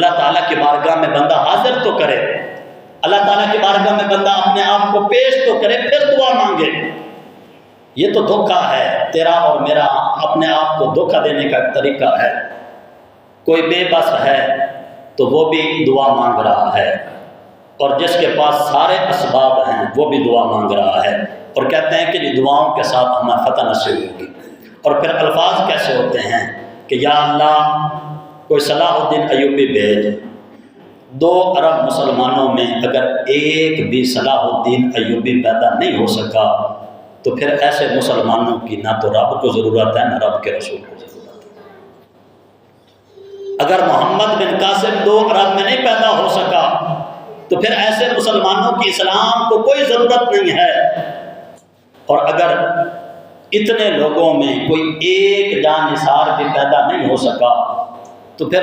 اللہ تعالیٰ کی بارگاہ میں بندہ حاضر تو کرے، اللہ تعالیٰ کی بارگاہ میں بندہ اپنے آپ کو پیش تو کرے، پھر دعا مانگے۔ یہ تو دھوکہ ہے، تیرا اور میرا اپنے آپ کو دھوکہ دینے کا ایک طریقہ ہے۔ کوئی بے بس ہے تو وہ بھی دعا مانگ رہا ہے، اور جس کے پاس سارے اسباب ہیں وہ بھی دعا مانگ رہا ہے، اور کہتے ہیں کہ یہ دعاؤں کے ساتھ ہمیں فتح نصیب ہوگی۔ اور پھر الفاظ کیسے ہوتے ہیں کہ یا اللہ کوئی صلاح الدین ایوبی بھیج، 2 ارب مسلمانوں میں اگر ایک بھی صلاح الدین ایوبی پیدا نہیں ہو سکا تو پھر ایسے مسلمانوں کی نہ تو رب کو ضرورت ہے نہ رب کے رسول کو ضرورت ہے۔ اگر محمد بن قاسم 2 ارب میں نہیں پیدا ہو سکا تو پھر ایسے مسلمانوں کی اسلام کو کوئی ضرورت نہیں ہے۔ اور اگر اتنے لوگوں میں کوئی ایک جان نثار بھی پیدا نہیں ہو سکا تو پھر